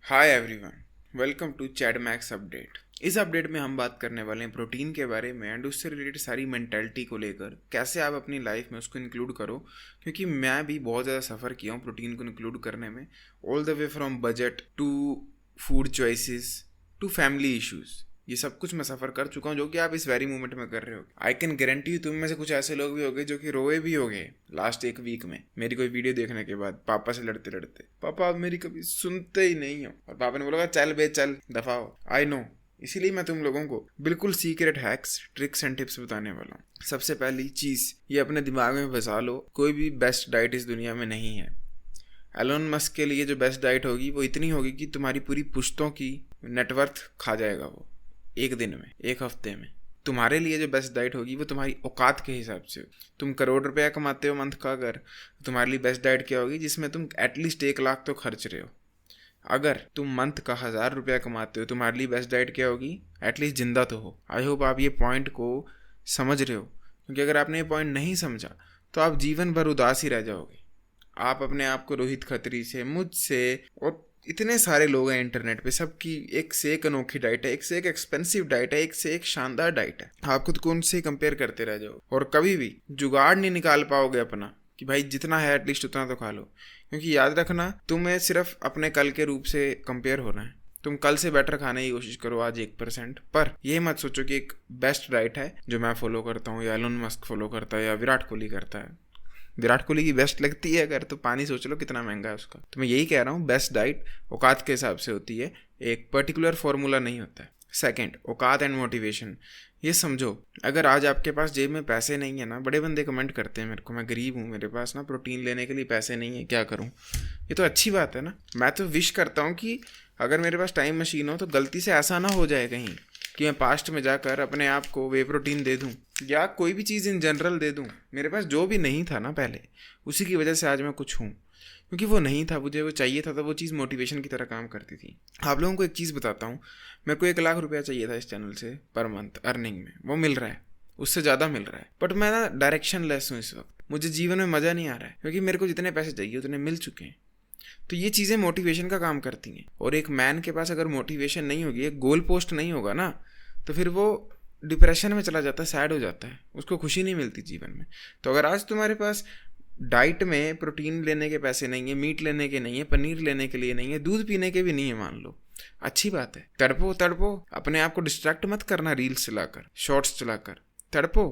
Hi everyone, welcome to chat max update. इस update में हम बात करने वाले हैं प्रोटीन के बारे में एंड उससे रिलेटेड सारी मेंटालिटी को लेकर कैसे आप अपनी लाइफ में उसको इंक्लूड करो। क्योंकि मैं भी बहुत ज़्यादा सफ़र किया हूँ प्रोटीन को इंक्लूड करने में, all the way from budget to food choices to family issues. ये सब कुछ मैं सफ़र कर चुका हूँ जो कि आप इस वेरी मोमेंट में कर रहे हो। आई कैन गारंटी यू तुम में से कुछ ऐसे लोग भी होंगे जो कि रोए भी होंगे लास्ट एक वीक में मेरी कोई वीडियो देखने के बाद, पापा से लड़ते लड़ते, पापा आप मेरी कभी सुनते ही नहीं हो, और पापा ने बोला चल बे चल दफा हो। आई नो, इसीलिए मैं तुम लोगों को बिल्कुल secret hacks, tricks and tips बताने वाला हूँ। सबसे पहली चीज़ ये अपने दिमाग में बसा लो, कोई भी बेस्ट डाइट इस दुनिया में नहीं है। एलोन मस्क के लिए जो बेस्ट डाइट होगी वो इतनी होगी कि तुम्हारी पूरी पुश्तों की नेटवर्थ खा जाएगा वो एक दिन में, एक हफ्ते में। तुम्हारे लिए जो बेस्ट डाइट होगी वो तुम्हारी औकात के हिसाब से। तुम करोड़ रुपया कमाते हो मंथ का, अगर तुम्हारे लिए बेस्ट डाइट क्या होगी जिसमें तुम एटलीस्ट 1 लाख तो खर्च रहे हो। अगर तुम मंथ का 1000 रुपया कमाते हो, तुम्हारे लिए बेस्ट डाइट क्या होगी, एटलीस्ट जिंदा तो हो। आई होप आप ये पॉइंट को समझ रहे हो, क्योंकि अगर आपने ये पॉइंट नहीं समझा तो आप जीवन भर उदास ही रह जाओगे। आप अपने आप को रोहित खत्री से, मुझसे और इतने सारे लोग हैं इंटरनेट पे, सबकी एक से एक अनोखी डाइट है, एक से एक एक्सपेंसिव डाइट है, एक से एक शानदार डाइट है। आप खुद को उनसे कंपेयर करते रह जाओ और कभी भी जुगाड़ नहीं निकाल पाओगे अपना कि भाई जितना है एटलीस्ट उतना तो खा लो। क्योंकि याद रखना, तुम्हें सिर्फ अपने कल के रूप से कंपेयर होना है। तुम कल से बेटर खाने की कोशिश करो आज 1%, पर ये मत सोचो कि एक बेस्ट डाइट है जो मैं फॉलो करता हूँ या एलोन मस्क फॉलो करता है या विराट कोहली करता है। विराट कोहली की बेस्ट लगती है अगर, तो पानी सोच लो कितना महंगा है उसका। तो मैं यही कह रहा हूँ, बेस्ट डाइट औकात के हिसाब से होती है, एक पर्टिकुलर फॉर्मूला नहीं होता है। सेकंड, औकात एंड मोटिवेशन। ये समझो, अगर आज आपके पास जेब में पैसे नहीं है ना, बड़े बंदे कमेंट करते हैं मेरे को, मैं गरीब हूँ, मेरे पास ना प्रोटीन लेने के लिए पैसे नहीं है, क्या करूँ। ये तो अच्छी बात है ना। मैं तो विश करता हूँ कि अगर मेरे पास टाइम मशीन हो तो गलती से ऐसा ना हो जाए कहीं कि मैं पास्ट में जाकर अपने आप को वे प्रोटीन दे दूं या कोई भी चीज़ इन जनरल दे दूं। मेरे पास जो भी नहीं था ना पहले, उसी की वजह से आज मैं कुछ हूँ, क्योंकि वो नहीं था, मुझे वो चाहिए था, तो वो चीज़ मोटिवेशन की तरह काम करती थी। आप लोगों को एक चीज़ बताता हूँ, मेरे को 1 लाख रुपया चाहिए था इस चैनल से पर मंथ अर्निंग में, वो मिल रहा है, उससे ज़्यादा मिल रहा है, बट मैं ना डायरेक्शन लेस हूँ इस वक्त। मुझे जीवन में मज़ा नहीं आ रहा है क्योंकि मेरे को जितने पैसे चाहिए उतने मिल चुके हैं। तो ये चीज़ें मोटिवेशन का काम करती हैं। और एक मैन के पास अगर मोटिवेशन नहीं होगी, एक गोल पोस्ट नहीं होगा ना, तो फिर वो डिप्रेशन में चला जाता है, सैड हो जाता है, उसको खुशी नहीं मिलती जीवन में। तो अगर आज तुम्हारे पास डाइट में प्रोटीन लेने के पैसे नहीं है, मीट लेने के नहीं है, पनीर लेने के लिए नहीं है, दूध पीने के भी नहीं है, मान लो, अच्छी बात है। तड़पो तड़पो, अपने आप को डिस्ट्रैक्ट मत करना रील्स चलाकर, शॉर्ट्स चलाकर। तड़पो,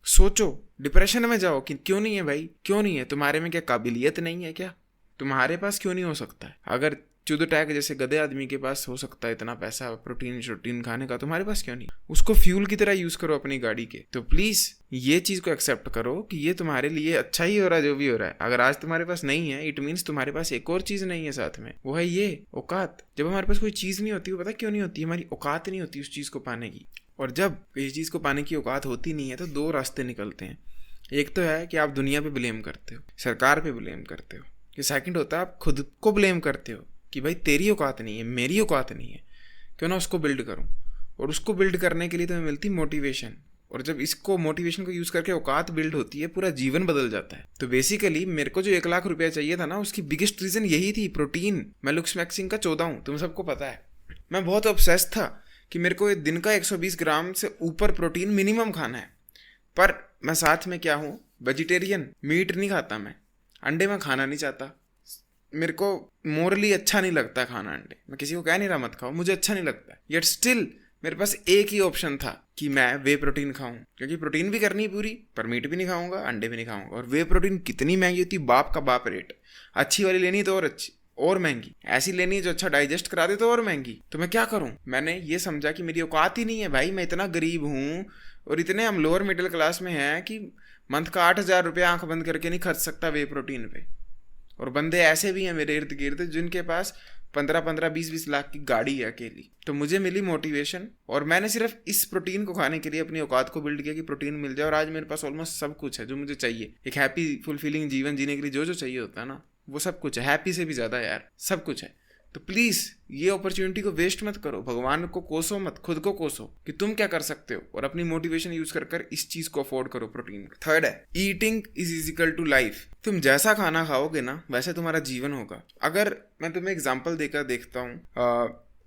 सोचो, डिप्रेशन में जाओ कि क्यों नहीं है भाई, क्यों नहीं है, तुम्हारे में क्या काबिलियत नहीं है क्या, तुम्हारे पास क्यों नहीं हो सकता है। अगर चुद टैग जैसे गधे आदमी के पास हो सकता है इतना पैसा प्रोटीन खाने का, तुम्हारे पास क्यों नहीं। उसको फ्यूल की तरह यूज करो अपनी गाड़ी के। तो प्लीज ये चीज को एक्सेप्ट करो कि ये तुम्हारे लिए अच्छा ही हो रहा है जो भी हो रहा है। अगर आज तुम्हारे पास नहीं है, इट मीन्स तुम्हारे पास एक और चीज नहीं है साथ में, वो है ये औकात। जब हमारे पास कोई चीज नहीं होती, वो पता क्यों नहीं होती, हमारी औकात नहीं होती उस चीज को पाने की। और जब किसी चीज को पाने की औकात होती नहीं है तो 2 रास्ते निकलते हैं। एक तो है कि आप दुनिया पे ब्लेम करते हो, सरकार पे ब्लेम करते हो, कि सेकंड होता है आप खुद को ब्लेम करते हो कि भाई तेरी औकात नहीं है, मेरी औकात नहीं है, क्यों ना उसको बिल्ड करूं। और उसको बिल्ड करने के लिए तुम्हें मिलती मोटिवेशन, और जब इसको मोटिवेशन को यूज़ करके औकात बिल्ड होती है, पूरा जीवन बदल जाता है। तो बेसिकली मेरे को जो 1 लाख रुपया चाहिए था ना, उसकी बिगेस्ट रीज़न यही थी, प्रोटीन। मैं लुक्स मैक्सिंग का 14 हूँ, तुम सबको पता है। मैं बहुत ऑब्सेस्ड था कि मेरे को दिन का 120 ग्राम से ऊपर प्रोटीन मिनिमम खाना है। पर मैं साथ में क्या हूँ, वेजिटेरियन, मीट नहीं खाता मैं, अंडे मैं खाना नहीं चाहता, मेरे को मोरली अच्छा नहीं लगता खाना अंडे। मैं किसी को कह नहीं रहा मत खाओ, मुझे अच्छा नहीं लगता। येट स्टिल मेरे पास एक ही ऑप्शन था कि मैं वे प्रोटीन खाऊं, क्योंकि प्रोटीन भी करनी है पूरी, पर मीट भी नहीं खाऊंगा, अंडे भी नहीं खाऊंगा। और वे प्रोटीन कितनी महंगी होती, बाप का बाप रेट। अच्छी वाली लेनी तो और अच्छी और महंगी, ऐसी लेनी है जो अच्छा डाइजेस्ट करा दे तो और महंगी। तो मैं क्या करूं, मैंने ये समझा कि मेरी औकात ही नहीं है भाई, मैं इतना गरीब हूँ और इतने हम लोअर मिडिल क्लास में हैं कि मंथ का 8000 रुपया आंख बंद करके नहीं खर्च सकता वे प्रोटीन पे। और बंदे ऐसे भी हैं मेरे इर्द गिर्द जिनके पास 15-15, 20-20 लाख की गाड़ी है अकेली। तो मुझे मिली मोटिवेशन और मैंने सिर्फ इस प्रोटीन को खाने के लिए अपनी औकात को बिल्ड किया कि प्रोटीन मिल जाए। और आज मेरे पास ऑलमोस्ट सब कुछ है जो मुझे चाहिए। एक हैप्पी फुलफिलिंग जीवन जीने के लिए जो जो चाहिए होता है ना, वो सब कुछ है। हैप्पी से भी ज़्यादा यार, सब कुछ है। तो प्लीज ये अपॉर्चुनिटी को वेस्ट मत करो, भगवान को कोसो मत, खुद को कोसो कि तुम क्या कर सकते हो, और अपनी मोटिवेशन यूज कर इस चीज को अफोर्ड करो प्रोटीन। थर्ड है eating is equal to life. तुम जैसा खाना खाओगे ना वैसे तुम्हारा जीवन होगा। अगर मैं तुम्हें एग्जाम्पल देकर देखता हूँ,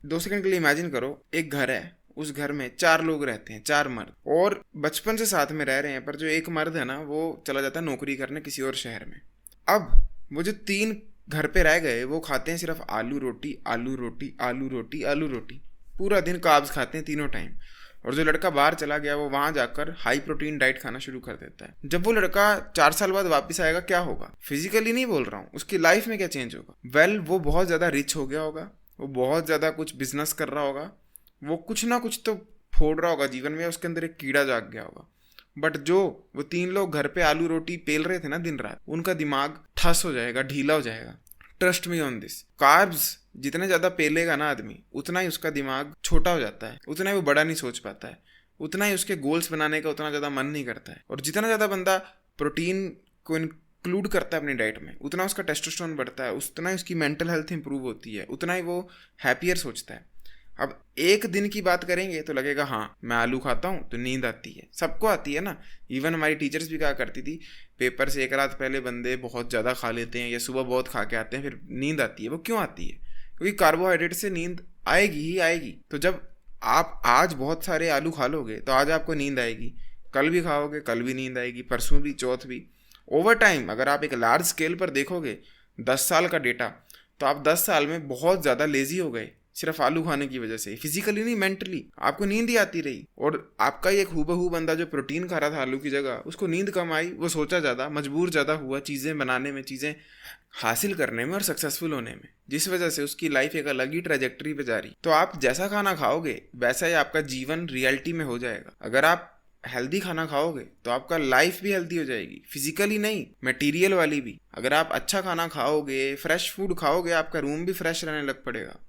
2 सेकंड के लिए इमेजिन करो, एक घर है, उस घर में 4 लोग रहते हैं, 4 मर्द, और बचपन से साथ में रह रहे हैं, पर जो एक मर्द है ना वो चला जाता है नौकरी करने किसी और शहर में। अब वो जो 3 घर पे रह गए वो खाते हैं सिर्फ आलू रोटी आलू रोटी आलू रोटी आलू रोटी, पूरा दिन कार्ब्स खाते हैं तीनों टाइम। और जो लड़का बाहर चला गया वो वहां जाकर हाई प्रोटीन डाइट खाना शुरू कर देता है। जब वो लड़का 4 साल बाद वापस आएगा क्या होगा? फिजिकली नहीं बोल रहा हूँ, उसकी लाइफ में क्या चेंज होगा? वेल, वो बहुत ज्यादा रिच हो गया होगा, वो बहुत ज्यादा कुछ बिजनेस कर रहा होगा, वो कुछ ना कुछ तो फोड़ रहा होगा जीवन में, उसके अंदर एक कीड़ा जाग गया होगा। बट जो वो 3 लोग घर पे आलू रोटी पेल रहे थे ना दिन रात, उनका दिमाग ठस हो जाएगा, ढीला हो जाएगा। Trust me on this. Carbs जितने ज्यादा पेलेगा ना आदमी, उतना ही उसका दिमाग छोटा हो जाता है, उतना ही वो बड़ा नहीं सोच पाता है, उतना ही उसके गोल्स बनाने का उतना ज्यादा मन नहीं करता है। और जितना ज्यादा बंदा प्रोटीन को इंक्लूड करता है अपनी डाइट में, उतना उसका टेस्टोस्टेरोन बढ़ता है, उतना ही उसकी मेंटल हेल्थ इंप्रूव होती है, उतना ही वो हैप्पियर सोचता है। अब एक दिन की बात करेंगे तो लगेगा हाँ मैं आलू खाता हूँ तो नींद आती है, सबको आती है ना। इवन हमारी टीचर्स भी कहा करती थी पेपर से 1 रात पहले बंदे बहुत ज़्यादा खा लेते हैं या सुबह बहुत खा के आते हैं फिर नींद आती है। वो क्यों आती है? क्योंकि कार्बोहाइड्रेट से नींद आएगी ही आएगी। तो जब आप आज बहुत सारे आलू खा लोगे तो आज आपको नींद आएगी, कल भी खाओगे कल भी नींद आएगी, परसों भी, चौथ भी। ओवर टाइम अगर आप एक लार्ज स्केल पर देखोगे 10 साल का डेटा, तो आप 10 साल में बहुत ज़्यादा लेजी हो गए सिर्फ आलू खाने की वजह से। फिजिकली नहीं, मेंटली आपको नींद ही आती रही। और आपका एक हूबहू बंदा जो प्रोटीन खा रहा था आलू की जगह, उसको नींद कम आई, वो सोचा ज़्यादा, मजबूर ज़्यादा हुआ चीज़ें बनाने में, चीज़ें हासिल करने में और सक्सेसफुल होने में, जिस वजह से उसकी लाइफ एक अलग ही ट्रेजेक्टरी पे जा रही। तो आप जैसा खाना खाओगे वैसा ही आपका जीवन रियलिटी में हो जाएगा। अगर आप हेल्दी खाना खाओगे तो आपका लाइफ भी हेल्दी हो जाएगी, फिजिकली नहीं मटेरियल वाली भी। अगर आप अच्छा खाना खाओगे, फ्रेश फूड खाओगे, आपका रूम भी फ्रेश रहने लग पड़ेगा।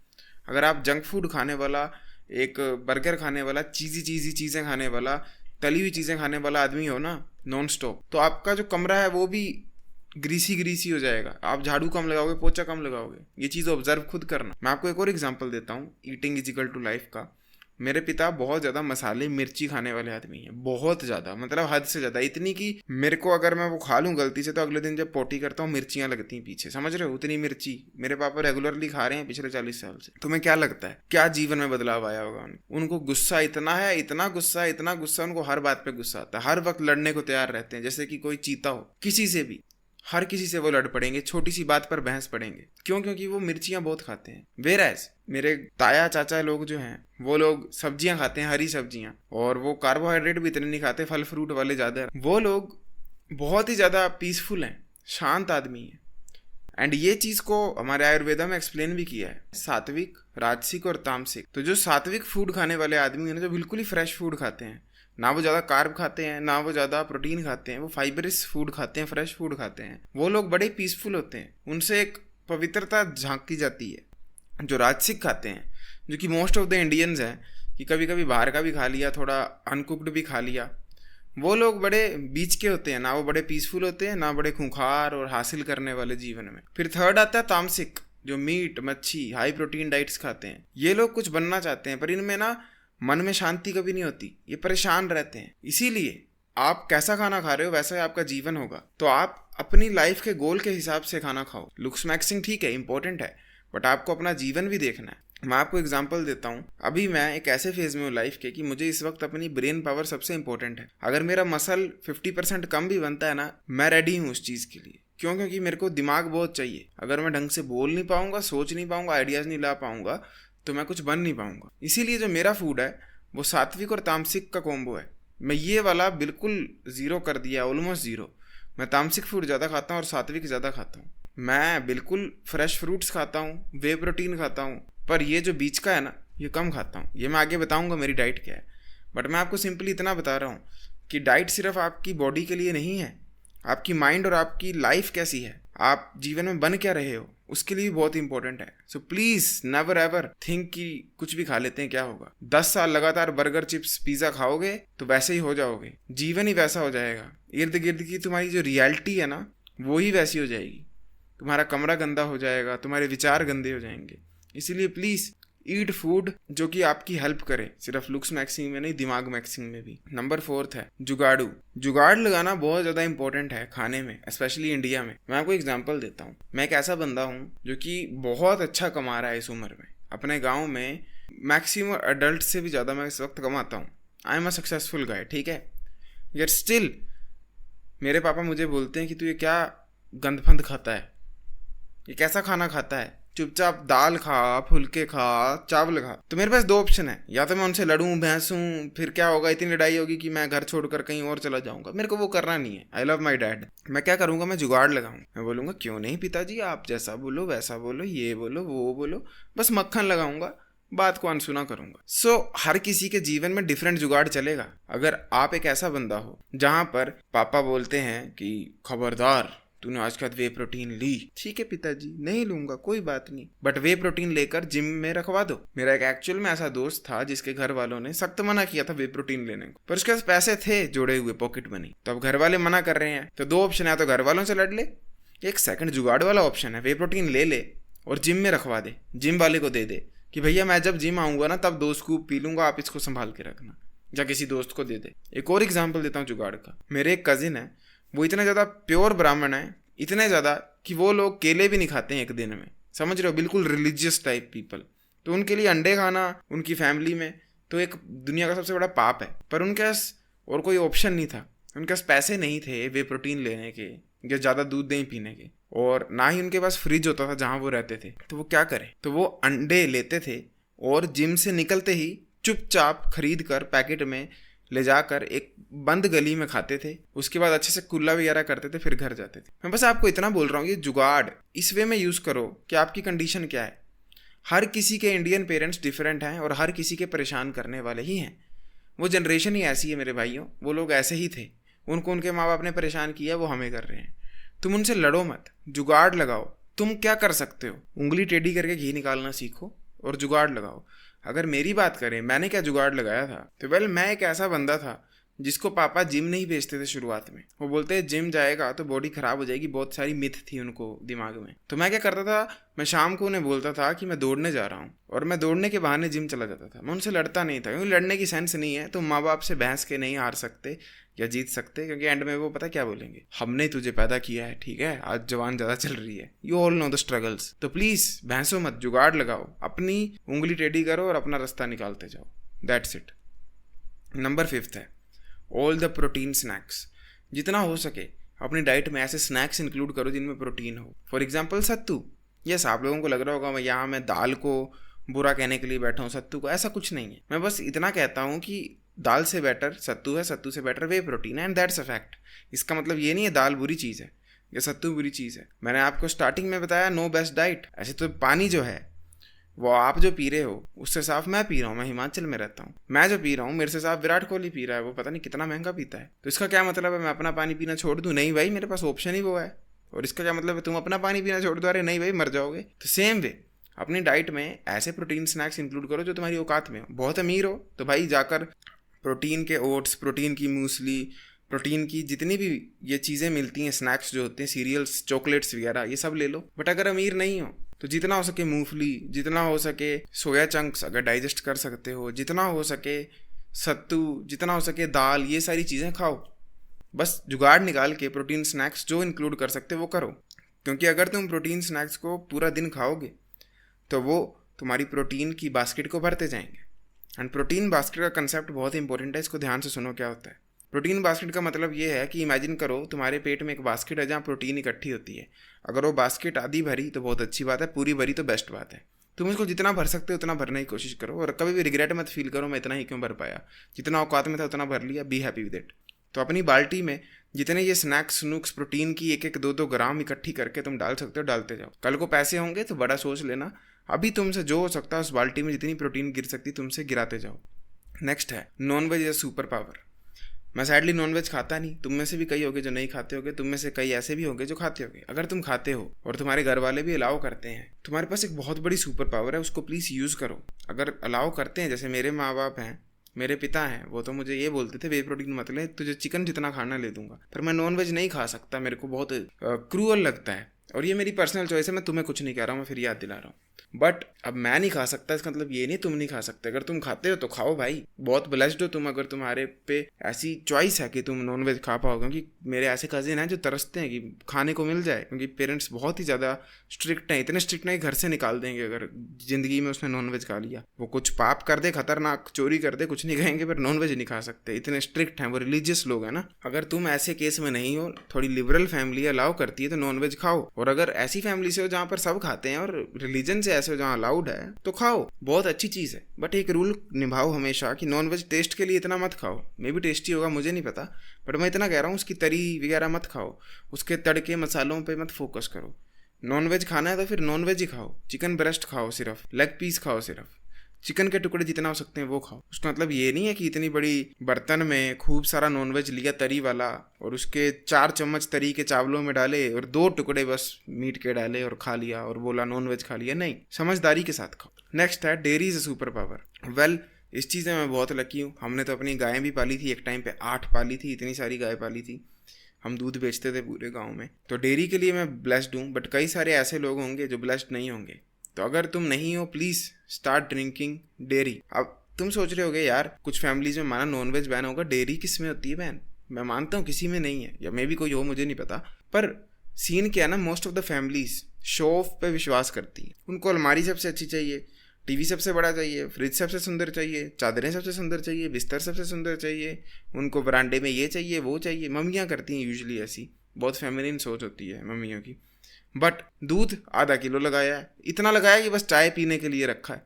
अगर आप जंक फूड खाने वाला, एक बर्गर खाने वाला, चीज़ी चीज़ें खाने वाला, तली हुई चीज़ें खाने वाला आदमी हो ना नॉन स्टॉप, तो आपका जो कमरा है वो भी ग्रीसी हो जाएगा। आप झाड़ू कम लगाओगे, पोछा कम लगाओगे। ये चीज़ ऑब्जर्व खुद करना। मैं आपको एक और एग्जांपल देता हूँ eating is equal to life का। मेरे पिता बहुत ज़्यादा मसाले मिर्ची खाने वाले आदमी हैं, बहुत ज़्यादा, मतलब हद से ज़्यादा, इतनी कि मेरे को अगर मैं वो खा लूँ गलती से तो अगले दिन जब पोटी करता हूँ मिर्चियाँ लगती हैं पीछे, समझ रहे हो? उतनी मिर्ची मेरे पापा रेगुलरली खा रहे हैं पिछले 40 साल से। तुम्हें क्या लगता है क्या जीवन में बदलाव आया होगा? उनको गुस्सा इतना है, इतना गुस्सा, उनको हर बात पे गुस्सा आता है, हर वक्त लड़ने को तैयार रहते हैं, जैसे कि कोई चीता हो। किसी से भी, हर किसी से वो लड़ पड़ेंगे, छोटी सी बात पर बहस पड़ेंगे। क्यों? क्योंकि वो मिर्चियाँ बहुत खाते हैं। वेराज मेरे ताया चाचा लोग जो हैं वो लोग सब्जियां खाते हैं, हरी सब्जियां, और वो कार्बोहाइड्रेट भी इतने नहीं खाते, फल फ्रूट वाले ज़्यादा। वो लोग बहुत ही ज़्यादा पीसफुल हैं, शांत आदमी हैं। एंड ये चीज़ को हमारे आयुर्वेदा में एक्सप्लेन भी किया है, सात्विक, राजसिक और तामसिक। तो जो सात्विक फूड खाने वाले आदमी हैं ना, जो बिल्कुल ही फ्रेश फूड खाते हैं, ना वो ज़्यादा कार्ब खाते हैं, ना वो ज़्यादा प्रोटीन खाते हैं, वो फाइबरस फूड खाते हैं, फ्रेश फूड खाते हैं, वो लोग बड़े पीसफुल होते हैं, उनसे एक पवित्रता झांकी जाती है। जो राजसिक खाते हैं, जो कि मोस्ट ऑफ द इंडियंस हैं, कि कभी कभी बाहर का भी खा लिया, थोड़ा अनकुक्ड भी खा लिया, वो लोग बड़े बीच के होते हैं, ना वो बड़े पीसफुल होते हैं, ना बड़े खूंखार और हासिल करने वाले जीवन में। फिर थर्ड आता है तामसिक, जो मीट, मच्छी, हाई प्रोटीन डाइट्स खाते हैं। ये लोग कुछ बनना चाहते हैं पर इनमें ना मन में शांति कभी नहीं होती, ये परेशान रहते हैं। इसीलिए आप कैसा खाना खा रहे हो वैसा ही आपका जीवन होगा। तो आप अपनी लाइफ के गोल के हिसाब से खाना खाओ। लुक्स मैक्सिंग ठीक है, इंपॉर्टेंट है, बट आपको अपना जीवन भी देखना है। मैं आपको एग्जांपल देता हूँ। अभी मैं एक ऐसे फेज में हूँ लाइफ के कि मुझे इस वक्त अपनी ब्रेन पावर सबसे इंपॉर्टेंट है। अगर मेरा मसल 50% कम भी बनता है ना, मैं रेडी हूँ उस चीज़ के लिए। क्यों? क्योंकि मेरे को दिमाग बहुत चाहिए। अगर मैं ढंग से बोल नहीं पाऊंगा, सोच नहीं पाऊंगा, आइडियाज़ नहीं ला पाऊंगा, तो मैं कुछ बन नहीं पाऊंगा। इसीलिए जो मेरा फूड है वो सात्विक और तामसिक का कॉम्बो है। मैं ये वाला बिल्कुल ज़ीरो कर दिया, ऑलमोस्ट ज़ीरो। मैं तामसिक फूड ज़्यादा खाता हूँ और सात्विक ज़्यादा खाता हूँ। मैं बिल्कुल फ्रेश फ्रूट्स खाता हूँ, वे प्रोटीन खाता हूँ, पर ये जो बीच का है ना, ये कम खाता हूँ। ये मैं आगे बताऊँगा मेरी डाइट क्या है, बट मैं आपको सिंपली इतना बता रहा हूँ कि डाइट सिर्फ आपकी बॉडी के लिए नहीं है, आपकी माइंड और आपकी लाइफ कैसी है, आप जीवन में बन क्या रहे हो, उसके लिए भी बहुत इंपॉर्टेंट है। So please never ever think कि कुछ भी खा लेते हैं क्या होगा। 10 साल लगातार बर्गर, चिप्स, पिज़्ज़ा खाओगे तो वैसे ही हो जाओगे, जीवन ही वैसा हो जाएगा। इर्द गिर्द की तुम्हारी जो रियलिटी है ना, वो ही वैसी हो जाएगी। तुम्हारा कमरा गंदा हो जाएगा, तुम्हारे विचार गंदे हो जाएंगे, इसीलिए प्लीज़ ईट फूड जो कि आपकी हेल्प करे, सिर्फ लुक्स मैक्सिंग में नहीं, दिमाग मैक्सिंग में भी। नंबर 4 है जुगाड़ू। जुगाड़ लगाना बहुत ज़्यादा इंपॉर्टेंट है खाने में, स्पेशली इंडिया में। मैं आपको एग्जांपल देता हूँ। मैं एक ऐसा बंदा हूँ जो कि बहुत अच्छा कमा रहा है इस उम्र में। अपने गाँव में मैक्सिमम अडल्ट से भी ज़्यादा मैं इस वक्त कमाता हूँ। आई एम अ सक्सेसफुल गाय, ठीक है। यार स्टिल मेरे पापा मुझे बोलते हैं कि तू ये क्या गंदफंद खाता है, ये कैसा खाना खाता है, चुपचाप दाल खा, फुलके खा, चावल खा। तो मेरे पास 2 ऑप्शन है, या तो मैं उनसे लड़ूं, भैंसूं, फिर क्या होगा, इतनी लड़ाई होगी कि मैं घर छोड़कर कहीं और चला जाऊंगा। मेरे को वो करना नहीं है। I love my dad. मैं क्या करूंगा, मैं जुगाड़ लगाऊं। मैं बोलूंगा क्यों नहीं पिताजी, आप जैसा बोलो वैसा बोलो, ये बोलो वो बोलो, बस मक्खन लगाऊंगा, बात को अनसुना करूंगा। हर किसी के जीवन में डिफरेंट जुगाड़ चलेगा। अगर आप एक ऐसा बंदा हो जहां पर पापा बोलते हैं कि खबरदार तूने आज का वे प्रोटीन ली, ठीक है पिताजी नहीं लूंगा, कोई बात नहीं, बट वे प्रोटीन लेकर जिम में रखवा दो। मेरा एक एक्चुअल में ऐसा दोस्त था जिसके घर वालों ने सख्त मना किया था वे प्रोटीन लेने को, पर उसके पास पैसे थे जोड़े हुए पॉकेट मनी। तो अब घर वाले मना कर रहे हैं, तो 2 ऑप्शन है, तो घर वालों से लड़ ले, एक सेकंड जुगाड़ वाला ऑप्शन है, वे प्रोटीन ले ले और जिम में रखवा दे, जिम वाले को दे दे कि भैया मैं जब जिम आऊंगा ना तब 2 स्कूप पी लूंगा, आप इसको संभाल के रखना, या किसी दोस्त को दे दे। एक और एग्जाम्पल देता हूँ जुगाड़ का। मेरे एक कजिन है, वो इतना ज़्यादा प्योर ब्राह्मण है, इतने ज़्यादा कि वो लोग केले भी नहीं खाते हैं एक दिन में, समझ रहे हो, बिल्कुल रिलीजियस टाइप पीपल। तो उनके लिए अंडे खाना उनकी फैमिली में तो एक दुनिया का सबसे बड़ा पाप है। पर उनके पास और कोई ऑप्शन नहीं था, उनके पास पैसे नहीं थे वे प्रोटीन लेने के या ज़्यादा दूध दही पीने के, और ना ही उनके पास फ्रिज होता था जहाँ वो रहते थे। तो वो क्या करें, तो वो अंडे लेते थे और जिम से निकलते ही चुपचाप खरीद कर पैकेट में ले जाकर एक बंद गली में खाते थे, उसके बाद अच्छे से कुल्ला वगैरह करते थे, फिर घर जाते थे। मैं बस आपको इतना बोल रहा हूँ, ये जुगाड़ इस वे में यूज़ करो कि आपकी कंडीशन क्या है। हर किसी के इंडियन पेरेंट्स डिफरेंट हैं और हर किसी के परेशान करने वाले ही हैं। वो जनरेशन ही ऐसी है मेरे भाइयों, वो लोग ऐसे ही थे, उनको उनके माँ बाप ने परेशान किया, वो हमें कर रहे हैं। तुम उनसे लड़ो मत, जुगाड़ लगाओ। तुम क्या कर सकते हो, उंगली टेढ़ी करके घी निकालना सीखो और जुगाड़ लगाओ। अगर मेरी बात करें मैंने क्या जुगाड़ लगाया था, तो मैं एक ऐसा बंदा था जिसको पापा जिम नहीं भेजते थे शुरुआत में। वो बोलते हैं जिम जाएगा तो बॉडी खराब हो जाएगी, बहुत सारी मिथ थी उनको दिमाग में। तो मैं क्या करता था, मैं शाम को उन्हें बोलता था कि मैं दौड़ने जा रहा हूँ, और मैं दौड़ने के बहाने जिम चला जाता था। मैं उनसे लड़ता नहीं था, क्योंकि लड़ने की सेंस नहीं है। तो माँ बाप से बहस के नहीं हार सकते या जीत सकते, क्योंकि एंड में वो पता क्या बोलेंगे, हमने तुझे पैदा किया है, ठीक है, आज जवान ज़्यादा चल रही है, you all know the struggles. तो प्लीज़ बहसो मत, जुगाड़ लगाओ, अपनी उंगली टेढ़ी करो और अपना रास्ता निकालते जाओ। That's it. नंबर 5 है ऑल द प्रोटीन स्नैक्स। जितना हो सके अपनी डाइट में ऐसे स्नैक्स इंक्लूड करो जिनमें प्रोटीन हो। For example sattu. यस, आप लोगों को लग रहा होगा मैं दाल को बुरा कहने के लिए बैठा हूँ, सत्तू को, ऐसा कुछ नहीं है। मैं बस इतना कहता हूँ कि दाल से बेटर सत्तू है, सत्तू से बेटर वे प्रोटीन है, एंड दैट्स अ फैक्ट। इसका मतलब ये नहीं है दाल बुरी चीज़ है या सत्तू बुरी चीज़ है। मैंने आपको स्टार्टिंग में बताया नो बेस्ट डाइट। ऐसे तो पानी जो है वो आप जो पी रहे हो उससे साफ मैं पी रहा हूँ, मैं हिमाचल में रहता हूँ, मैं जो पी रहा हूँ मेरे से साफ विराट कोहली पी रहा है, वो पता नहीं कितना महंगा पीता है। तो इसका क्या मतलब है मैं अपना पानी पीना छोड़ दूँ? नहीं भाई, मेरे पास ऑप्शन ही वो है। और इसका क्या मतलब है तुम अपना पानी पीना छोड़ दो? अरे नहीं भाई, मर जाओगे। तो सेम वे अपनी डाइट में ऐसे प्रोटीन स्नैक्स इंक्लूड करो जो तुम्हारी औकात में हो। बहुत अमीर हो तो भाई जाकर प्रोटीन के ओट्स, प्रोटीन की मूसली, प्रोटीन की जितनी भी ये चीज़ें मिलती हैं, स्नैक्स जो होते हैं, सीरियल्स, चॉकलेट्स वगैरह, ये सब ले लो। बट अगर अमीर नहीं हो तो जितना हो सके मूंगफली, जितना हो सके सोया चंक्स अगर डाइजेस्ट कर सकते हो, जितना हो सके सत्तू, जितना हो सके दाल, ये सारी चीज़ें खाओ। बस जुगाड़ निकाल के प्रोटीन स्नैक्स जो इंक्लूड कर सकते हो वो करो। क्योंकि अगर तुम प्रोटीन स्नैक्स को पूरा दिन खाओगे तो वो तुम्हारी प्रोटीन की बास्केट को भरते जाएंगे। एंड प्रोटीन बास्केट का कंसेप्ट बहुत इंपॉर्टेंट है, इसको ध्यान से सुनो क्या होता है। प्रोटीन बास्केट का मतलब ये है कि इमेजिन करो तुम्हारे पेट में एक बास्केट है जहाँ प्रोटीन इकट्ठी होती है। अगर वो बास्केट आधी भरी तो बहुत अच्छी बात है, पूरी भरी तो बेस्ट बात है। तुम उसको जितना भर सकते हो उतना भरने की कोशिश करो, और कभी भी रिग्रेट मत फील करो मैं इतना ही क्यों भर पाया। जितना औकात में था उतना भर लिया, बी हैप्पी विद इट। तो अपनी बाल्टी में जितने ये स्नैक्स स्नूक्स प्रोटीन की 1-1, 2-2 ग्राम इकट्ठी करके तुम डाल सकते हो, डालते जाओ। कल को पैसे होंगे तो बड़ा सोच लेना, अभी तुमसे जो हो सकता है उस बाल्टी में जितनी प्रोटीन गिर सकती तुमसे गिराते जाओ। नेक्स्ट है नॉनवेज इज सुपर पावर। मैं सैडली नॉनवेज खाता नहीं, तुम में से भी कई होगे जो नहीं खाते होगे, तुम में से कई ऐसे भी होंगे जो खाते होगे। अगर तुम खाते हो और तुम्हारे घर वाले भी अलाउ करते हैं, तुम्हारे पास एक बहुत बड़ी सुपर पावर है, उसको प्लीज़ यूज़ करो। अगर अलाउ करते हैं, जैसे मेरे माँ बाप हैं, मेरे पिता हैं, वो तो मुझे ये बोलते थे वे प्रोटीन मत ले, तुझे चिकन जितना खाना ले दूंगा, पर मैं नॉनवेज नहीं खा सकता, मेरे को बहुत क्रूअल लगता है। और ये मेरी पर्सनल चॉइस है, मैं तुम्हें कुछ नहीं कह रहा हूँ, मैं फिर याद दिला रहा हूँ। बट अब मैं नहीं खा सकता इसका मतलब ये नहीं तुम नहीं खा सकते। अगर तुम खाते हो तो खाओ भाई, बहुत ब्लेस्ड हो तुम अगर तुम्हारे पे ऐसी चॉइस है कि तुम नॉनवेज खा पाओ। क्योंकि मेरे ऐसे कजिन हैं जो तरसते हैं कि खाने को मिल जाए, क्योंकि पेरेंट्स बहुत ही ज़्यादा स्ट्रिक्ट हैं, इतने स्ट्रिक्ट नहीं घर से निकाल देंगे अगर ज़िंदगी में उसने नॉनवेज खा लिया। वो कुछ पाप कर दे, खतरनाक चोरी कर दे, कुछ नहीं कहेंगे, पर नॉनवेज नहीं खा सकते, इतने स्ट्रिक्ट हैं वो, रिलीजियस लोग हैं ना। अगर तुम ऐसे केस में नहीं हो, थोड़ी लिबरल फैमिली अलाउ करती है तो नॉनवेज खाओ। और अगर ऐसी फैमिली से हो जहाँ पर सब खाते हैं और रिलीजन से ऐसे हो जहाँ अलाउड है तो खाओ, बहुत अच्छी चीज़ है। बट एक रूल निभाओ हमेशा कि नॉनवेज टेस्ट के लिए इतना मत खाओ। मे भी टेस्टी होगा, मुझे नहीं पता, बट मैं इतना कह रहा हूँ उसकी तरी वगैरह मत खाओ, उसके तड़के मसालों पे मत फोकस करो। नॉनवेज खाना है तो फिर नॉनवेज ही खाओ, चिकन ब्रेस्ट खाओ, सिर्फ लेग पीस खाओ, सिर्फ चिकन के टुकड़े जितना हो सकते हैं वो खाओ। उसका मतलब ये नहीं है कि इतनी बड़ी बर्तन में खूब सारा नॉनवेज लिया तरी वाला और उसके 4 चम्मच तरी के चावलों में डाले और 2 टुकड़े बस मीट के डाले और खा लिया और बोला नॉनवेज खा लिया। नहीं, समझदारी के साथ खाओ। नेक्स्ट है dairy is a super power. Well, इस चीज़ में मैं बहुत लकी हूँ। हमने तो अपनी गायें भी पाली थी, एक टाइम पे 8 पाली थी, इतनी सारी गाय पाली थी, हम दूध बेचते थे पूरे गाँव में। तो डेयरी के लिए मैं ब्लेस्ड हूँ। बट कई सारे ऐसे लोग होंगे जो ब्लेस्ड नहीं होंगे। तो अगर तुम नहीं हो, प्लीज़ स्टार्ट ड्रिंकिंग डेयरी। अब तुम सोच रहे होगे यार कुछ फैमिलीज में माना नॉनवेज बैन होगा, डेयरी किस में होती है बैन? मैं मानता हूँ किसी में नहीं है, या मे भी कोई हो, मुझे नहीं पता। पर सीन क्या है ना, most of the families show off पे विश्वास करती है। उनको अलमारी सबसे अच्छी चाहिए, टीवी सबसे बड़ा चाहिए, फ्रिज सबसे सुंदर चाहिए, चादरें सबसे सुंदर चाहिए, बिस्तर सबसे सुंदर चाहिए, उनको बरांडे में ये चाहिए वो चाहिए। मम्मियाँ करती हैं यूजुअली ऐसी, बहुत फेमिनिन सोच होती है मम्मियों की। बट दूध आधा किलो लगाया है, इतना लगाया कि बस चाय पीने के लिए रखा है।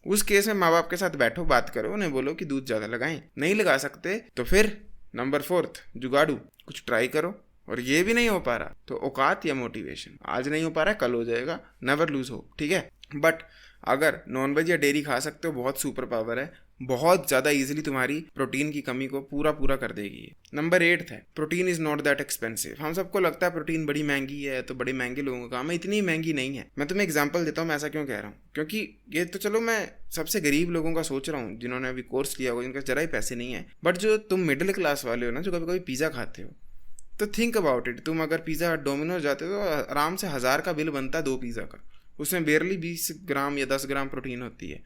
उस केस में माँ बाप के साथ बैठो, बात करो, उन्हें बोलो कि दूध ज़्यादा लगाएं। नहीं लगा सकते तो फिर नंबर 4 जुगाड़ू, कुछ ट्राई करो। और ये भी नहीं हो पा रहा तो औकात या मोटिवेशन, आज नहीं हो पा रहा है कल हो जाएगा, नेवर लूज होप, ठीक है। बट अगर नॉनवेज या डेयरी खा सकते हो, बहुत सुपर पावर है, बहुत ज़्यादा इजीली तुम्हारी प्रोटीन की कमी को पूरा कर देगी। नंबर 8 है protein is not that expensive. हम सबको लगता है प्रोटीन बड़ी महंगी है, तो बड़े महंगे लोगों का काम है, इतनी महंगी नहीं है। मैं तुम्हें एग्जांपल देता हूँ मैं ऐसा क्यों कह रहा हूँ। क्योंकि ये तो चलो मैं सबसे गरीब लोगों का सोच रहा हूँ जिन्होंने अभी कोर्स लिया होगा, जिनका जरा ही पैसे नहीं है। बट जो तुम मिडिल क्लास वाले हो ना, जो कभी कभी पिज़्ज़ा खाते हो, तो थिंक अबाउट इट। तुम अगर पिज़्ज़ा डोमिनोज जाते हो तो आराम से 1000 का बिल बनता है 2 पिज़्ज़ा का, उसमें बेरली 20 ग्राम या 10 ग्राम प्रोटीन होती है।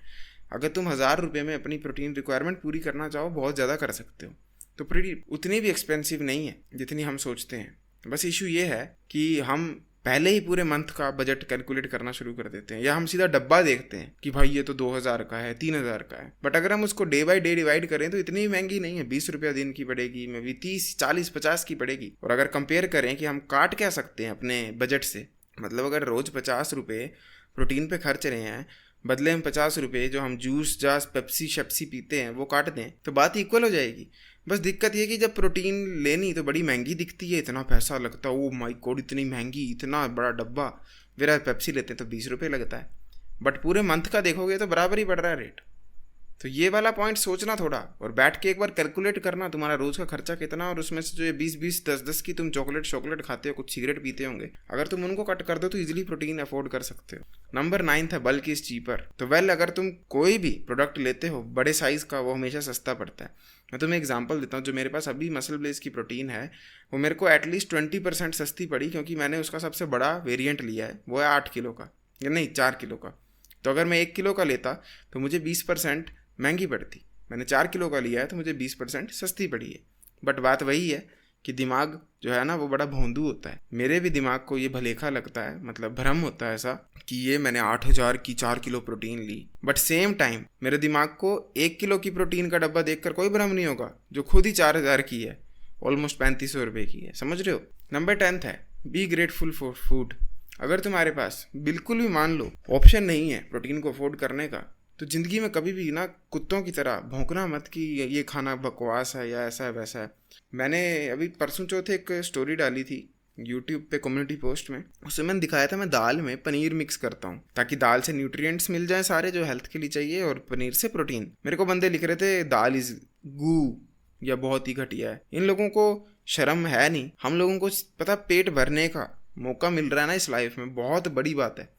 अगर तुम 1000 रुपये में अपनी प्रोटीन रिक्वायरमेंट पूरी करना चाहो, बहुत ज़्यादा कर सकते हो। तो प्रोटीन उतनी भी एक्सपेंसिव नहीं है जितनी हम सोचते हैं। बस इशू ये है कि हम पहले ही पूरे मंथ का बजट कैलकुलेट करना शुरू कर देते हैं, या हम सीधा डब्बा देखते हैं कि भाई ये तो 2000 का है, 3000 का है। बट अगर हम उसको डे बाय डे डिवाइड करें तो इतनी महंगी नहीं है, 20 रुपया दिन की पड़ेगी, मे भी 30, 40, 50 की पड़ेगी। और अगर कंपेयर करें कि हम काट क्या सकते हैं अपने बजट से, मतलब अगर रोज़ 50 रुपये प्रोटीन पे खर्च रहे हैं, बदले में 50 रुपये जो हम जूस जास पेप्सी शेप्सी पीते हैं वो काट दें, तो बात इक्वल हो जाएगी। बस दिक्कत ये कि जब प्रोटीन लेनी तो बड़ी महंगी दिखती है, इतना पैसा लगता है, ओ माय गॉड इतनी महंगी, इतना बड़ा डब्बा। फिर पेप्सी लेते हैं तो 20 रुपये लगता है, बट पूरे मंथ का देखोगे तो बराबर ही बढ़ रहा है रेट। तो ये वाला पॉइंट सोचना थोड़ा, और बैठ के एक बार कैलकुलेट करना तुम्हारा रोज़ का खर्चा कितना, और उसमें से जो ये 20-20, 10-10 की तुम चॉकलेट खाते हो, कुछ सिगरेट पीते होंगे, अगर तुम उनको कट कर दो तो इजीली प्रोटीन अफोर्ड कर सकते हो। नंबर 9 है बल्क इज चीपर। तो वेल, अगर तुम कोई भी प्रोडक्ट लेते हो बड़े साइज़ का, वो हमेशा सस्ता पड़ता है। मैं तुम्हें एग्जांपल देता हूँ, जो मेरे पास अभी मसल ब्लेज की प्रोटीन है वो मेरे को एटलीस्ट 20% सस्ती पड़ी, क्योंकि मैंने उसका सबसे बड़ा वेरिएंट लिया है, वो है 8 किलो का, या नहीं 4 किलो का। तो अगर मैं 1 किलो का लेता तो मुझे 20% महंगी पड़ती, मैंने 4 किलो का लिया है तो मुझे 20% सस्ती पड़ी है। बट बात वही है कि दिमाग जो है ना वो बड़ा भोंदू होता है। मेरे भी दिमाग को ये भलेखा लगता है, मतलब भ्रम होता है ऐसा कि ये मैंने 8000 की 4 किलो प्रोटीन ली। बट सेम टाइम मेरे दिमाग को 1 किलो की प्रोटीन का डब्बा देखकर कोई भ्रम नहीं होगा जो खुद ही 4000 की है, ऑलमोस्ट 3500 रुपये की है। समझ रहे हो। नंबर 10 है बी ग्रेटफुल फॉर फूड। अगर तुम्हारे पास बिल्कुल भी मान लो ऑप्शन नहीं है प्रोटीन को अफोर्ड करने का, तो ज़िंदगी में कभी भी ना कुत्तों की तरह भौंकना मत कि ये खाना बकवास है या ऐसा है वैसा है। मैंने अभी परसों चौथे एक स्टोरी डाली थी यूट्यूब पे कम्युनिटी पोस्ट में, उसमें मैंने दिखाया था मैं दाल में पनीर मिक्स करता हूँ ताकि दाल से न्यूट्रिएंट्स मिल जाएं सारे जो हेल्थ के लिए चाहिए, और पनीर से प्रोटीन। मेरे को बंदे लिख रहे थे दाल इज गू या बहुत ही घटिया है। इन लोगों को शर्म है नहीं। हम लोगों को पता पेट भरने का मौका मिल रहा है ना इस लाइफ में, बहुत बड़ी बात है।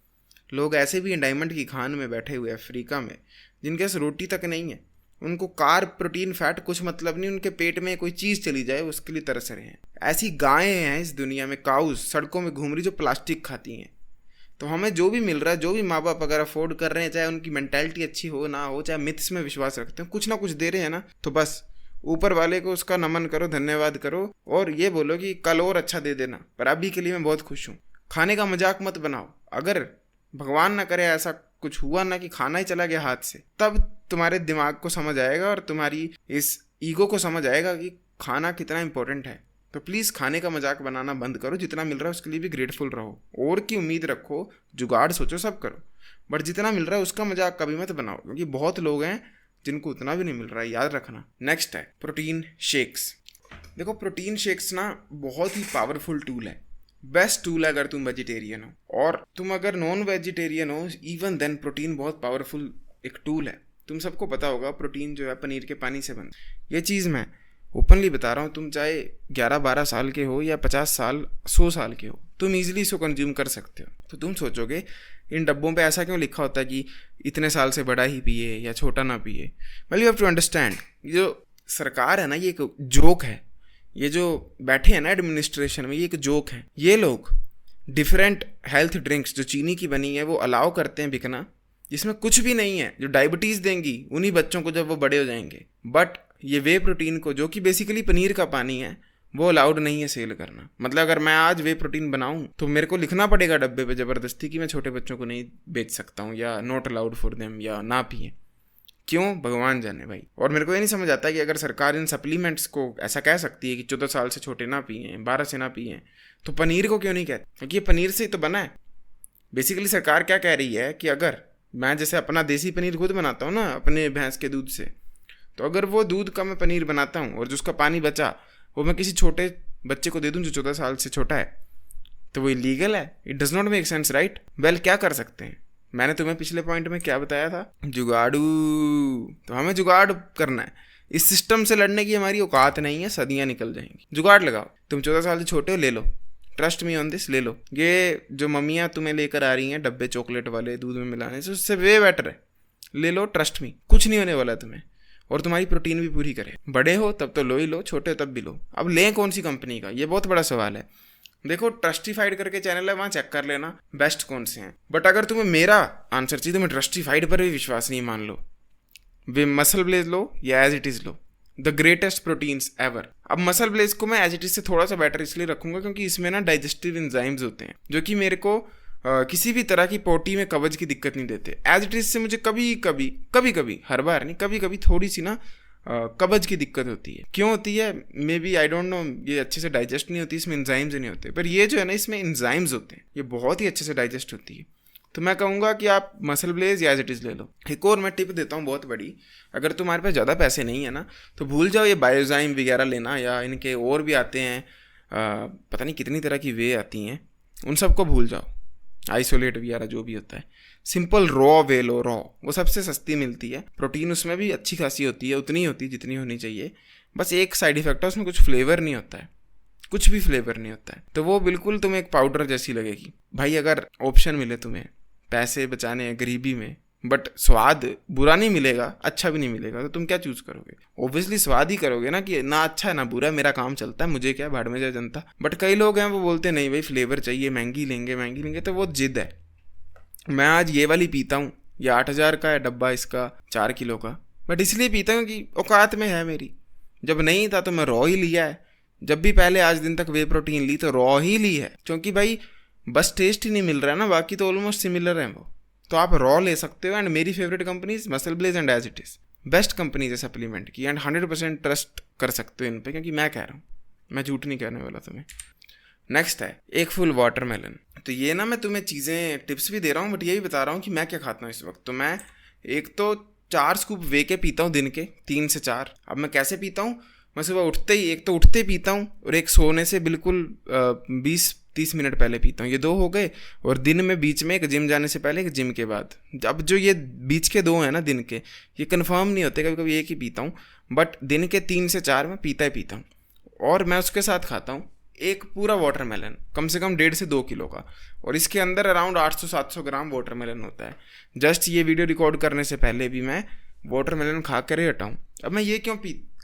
लोग ऐसे भी डायमंड की खान में बैठे हुए हैं अफ्रीका में, जिनके पास रोटी तक नहीं है, उनको कार्ब, प्रोटीन, फैट कुछ मतलब नहीं, उनके पेट में कोई चीज़ चली जाए उसके लिए तरस रहे हैं। ऐसी गायें हैं इस दुनिया में, काउज सड़कों में घूम रही जो प्लास्टिक खाती हैं। तो हमें जो भी मिल रहा है, जो भी माँ बाप अगर अफोर्ड कर रहे हैं, चाहे उनकी मेंटालिटी अच्छी हो ना हो, चाहे मिथ्स में विश्वास रखते हैं, कुछ ना कुछ दे रहे हैं ना, तो बस ऊपर वाले को उसका नमन करो, धन्यवाद करो और ये बोलो कि कल और अच्छा दे देना, पर अभी के लिए मैं बहुत खुश हूँ। खाने का मजाक मत बनाओ। अगर भगवान ना करे ऐसा कुछ हुआ ना कि खाना ही चला गया हाथ से, तब तुम्हारे दिमाग को समझ आएगा और तुम्हारी इस ईगो को समझ आएगा कि खाना कितना इंपॉर्टेंट है। तो प्लीज़ खाने का मजाक बनाना बंद करो, जितना मिल रहा है उसके लिए भी ग्रेटफुल रहो। और की उम्मीद रखो, जुगाड़ सोचो, सब करो, बट जितना मिल रहा है उसका मजाक कभी मत बनाओ, क्योंकि बहुत लोग हैं जिनको उतना भी नहीं मिल रहा है, याद रखना। नेक्स्ट है प्रोटीन शेक्स। देखो प्रोटीन शेक्स ना बहुत ही पावरफुल टूल है, बेस्ट टूल है अगर तुम वेजिटेरियन हो। और तुम अगर नॉन वेजिटेरियन हो, इवन देन प्रोटीन बहुत पावरफुल एक टूल है। तुम सबको पता होगा प्रोटीन जो है पनीर के पानी से बनता है। ये चीज़ मैं ओपनली बता रहा हूँ, तुम चाहे 11-12 साल के हो या 50 साल 100 साल के हो, तुम ईजिली इसको कंज्यूम कर सकते हो। तो तुम सोचोगे इन डब्बों पे ऐसा क्यों लिखा होता है कि इतने साल से बड़ा ही पिए या छोटा ना पिए। Well you have to understand, ये जो सरकार है ना, ये एक जोक है। ये जो बैठे हैं ना एडमिनिस्ट्रेशन में, ये एक जोक है। ये लोग डिफरेंट हेल्थ ड्रिंक्स जो चीनी की बनी है वो अलाउ करते हैं बिकना, जिसमें कुछ भी नहीं है, जो डायबिटीज़ देंगी उन्हीं बच्चों को जब वो बड़े हो जाएंगे। बट ये वे प्रोटीन को, जो कि बेसिकली पनीर का पानी है, वो अलाउड नहीं है सेल करना। मतलब अगर मैं आज वे प्रोटीन बनाऊं तो मेरे को लिखना पड़ेगा डब्बे पे ज़बरदस्ती कि मैं छोटे बच्चों को नहीं बेच सकता हूँ, या नॉट अलाउड फॉर देम, या ना पिए। क्यों, भगवान जाने भाई। और मेरे को ये नहीं समझ आता कि अगर सरकार इन सप्लीमेंट्स को ऐसा कह सकती है कि 14 साल से छोटे ना पिए, 12 से ना पिए, तो पनीर को क्यों नहीं कहती? क्योंकि ये पनीर से ही तो बना है। बेसिकली सरकार क्या कह रही है कि अगर मैं जैसे अपना देसी पनीर खुद बनाता हूँ ना अपने भैंस के दूध से, तो अगर वो दूध का मैं पनीर बनाता हूँ और जो उसका पानी बचा वो मैं किसी छोटे बच्चे को दे दूँ जो 14 साल से छोटा है, तो वो इलीगल है। It does not make sense, right? Well क्या कर सकते हैं, मैंने तुम्हें पिछले पॉइंट में क्या बताया था, जुगाड़ू। तो हमें जुगाड़ करना है। इस सिस्टम से लड़ने की हमारी औकात नहीं है, सदियां निकल जाएंगी। जुगाड़ लगाओ। तुम 14 साल से छोटे हो, ले लो, ट्रस्ट मी ऑन दिस, ले लो। ये जो मम्मियाँ तुम्हें लेकर आ रही हैं डब्बे चॉकलेट वाले दूध में मिलाने से, उससे वे बेटर है, ले लो, ट्रस्ट मी, कुछ नहीं होने वाला तुम्हें, और तुम्हारी प्रोटीन भी पूरी करे। बड़े हो तब तो लो ही लो, छोटे हो तब भी लो। अब लें कौन सी कंपनी का, ये बहुत बड़ा सवाल है। देखो ट्रस्टिफाइड करके चैनल है, वहाँ चेक कर लेना बेस्ट कौन से हैं। बट अगर तुम्हें मेरा आंसर चाहिए, तुम्हें ट्रस्टिफाइड पर भी विश्वास नहीं, मान लो वे मसल ब्लेज लो या एज इट इज़ लो, द ग्रेटेस्ट प्रोटीन्स एवर। अब मसल ब्लेज को मैं एज इट इज़ से थोड़ा सा बेटर इसलिए रखूंगा क्योंकि इसमें ना डाइजेस्टिव एंजाइम्स होते हैं जो कि मेरे को किसी भी तरह की पोटी में कब्ज की दिक्कत नहीं देते। एज इट इज़ से मुझे कभी कभी हर बार नहीं, कभी कभी थोड़ी सी ना कब्ज की दिक्कत होती है। क्यों होती है maybe I don't know, ये अच्छे से डाइजेस्ट नहीं होती, इसमें एंजाइम्स नहीं होते। पर ये जो है ना, इसमें एंजाइम्स होते हैं, ये बहुत ही अच्छे से डाइजेस्ट होती है। तो मैं कहूँगा कि आप मसल ब्लेज या एज इट इज़ ले लो। एक और मैं टिप देता हूँ बहुत बड़ी, अगर तुम्हारे पास ज़्यादा पैसे नहीं है ना, तो भूल जाओ ये बायोजाइम वगैरह लेना, या इनके और भी आते हैं, पता नहीं कितनी तरह की वे आती हैं, उन सबको भूल जाओ। आइसोलेट वगैरह जो भी होता है, सिंपल रॉ वे लो, रॉ वो सबसे सस्ती मिलती है। प्रोटीन उसमें भी अच्छी खासी होती है, उतनी होती है जितनी होनी चाहिए। बस एक साइड इफेक्ट है, उसमें कुछ फ्लेवर नहीं होता है, कुछ भी फ्लेवर नहीं होता है, तो वो बिल्कुल तुम्हें एक पाउडर जैसी लगेगी। भाई अगर ऑप्शन मिले तुम्हें, पैसे बचाने हैं गरीबी में, बट स्वाद बुरा नहीं मिलेगा, अच्छा भी नहीं मिलेगा, तो तुम क्या चूज करोगे? ऑब्वियसली स्वाद ही करोगे ना, कि ना अच्छा है ना बुरा, मेरा काम चलता है, मुझे क्या, भाड़ में जाए जनता। बट कई लोग हैं वो बोलते नहीं भाई फ्लेवर चाहिए, महंगी लेंगे, तो वो जिद है। मैं आज ये वाली पीता हूँ, ये 8,000 का है डब्बा इसका, 4 किलो का, बट इसलिए पीता हूँ कि औकात में है मेरी। जब नहीं था तो मैं रॉ ही लिया है, जब भी पहले आज दिन तक वे प्रोटीन ली तो रॉ ही ली है, क्योंकि भाई बस टेस्ट ही नहीं मिल रहा है ना, बाकी तो ऑलमोस्ट सिमिलर है वो, तो आप रॉ ले सकते हो। एंड मेरी favourite companies MuscleBlaze and as it is, best companies है सप्लीमेंट की, एंड 100% ट्रस्ट कर सकते हो इन पे, क्योंकि मैं कह रहा हूँ, मैं झूठ नहीं कहने वाला तुम्हें। नेक्स्ट है एक फुल वाटरमेलन। तो ये ना मैं तुम्हें चीज़ें टिप्स भी दे रहा हूँ, बट ये भी बता रहा हूँ कि मैं क्या खाता हूँ इस वक्त। तो मैं एक तो 4 स्कूप वे के पीता हूँ दिन के, 3 से 4। अब मैं कैसे पीता हूँ, मैं सुबह उठते ही, एक तो उठते पीता हूँ, और एक सोने से बिल्कुल 20-30 मिनट पहले पीता हूँ, ये 2 हो गए। और दिन में बीच में एक जिम जाने से पहले, एक जिम के बाद। अब जो ये बीच के 2 हैं ना दिन के, ये कंफर्म नहीं होते, कभी कभी एक ही पीता हूँ, बट दिन के 3 से 4 मैं पीता ही पीता हूँ। और मैं उसके साथ खाता हूँ एक पूरा वाटरमेलन, कम से कम 1.5 से 2 किलो का, और इसके अंदर अराउंड 800-700 ग्राम वाटरमेलन होता है। जस्ट ये वीडियो रिकॉर्ड करने से पहले भी मैं वाटरमेलन खा कर ही हटाऊँ। अब मैं ये क्यों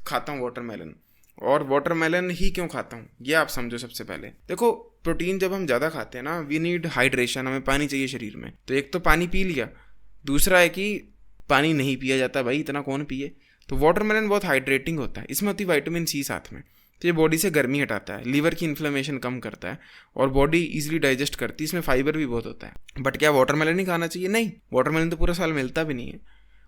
खाता हूँ वाटरमेलन, और वाटरमेलन ही क्यों खाता हूँ, ये आप समझो। सबसे पहले देखो, प्रोटीन जब हम ज़्यादा खाते हैं ना, वी नीड हाइड्रेशन, हमें पानी चाहिए शरीर में। तो एक तो पानी पी लिया, दूसरा है कि पानी नहीं पिया जाता भाई, इतना कौन पिए। तो वाटरमेलन बहुत हाइड्रेटिंग होता है, इसमें होती है विटामिन सी साथ में। तो ये बॉडी से गर्मी हटाता है, लीवर की इन्फ्लेमेशन कम करता है, और बॉडी इजीली डाइजेस्ट करती है। इसमें फाइबर भी बहुत होता है। बट क्या वाटरमेलन ही खाना चाहिए? नहीं, वाटरमेलन तो पूरा साल मिलता भी नहीं है।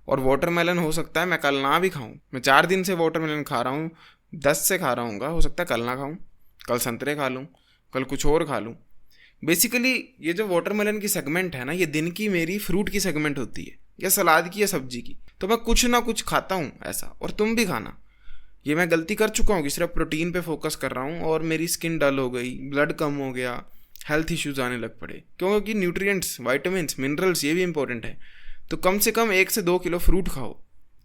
और वाटरमेलन हो सकता है मैं कल ना भी खाऊं। मैं 4 दिन से वाटरमेलन खा रहा हूँ, 10 से खा रहा हूँ, हो सकता है कल ना खाऊं, कल संतरे खा लूँ, कल कुछ और खा लूँ। बेसिकली ये जो वाटरमेलन की सेगमेंट है ना, ये दिन की मेरी फ्रूट की सेगमेंट होती है, या सलाद की या सब्जी की। तो मैं कुछ ना कुछ खाता हूँ ऐसा, और तुम भी खाना। ये मैं गलती कर चुका हूँ कि सिर्फ प्रोटीन पे फोकस कर रहा हूँ, और मेरी स्किन डल हो गई, ब्लड कम हो गया, हेल्थ इश्यूज आने लग पड़े। क्योंकि न्यूट्रिएंट्स, वाइटामिन्स, मिनरल्स ये भी इंपॉर्टेंट है। तो कम से कम 1 से 2 किलो फ्रूट खाओ,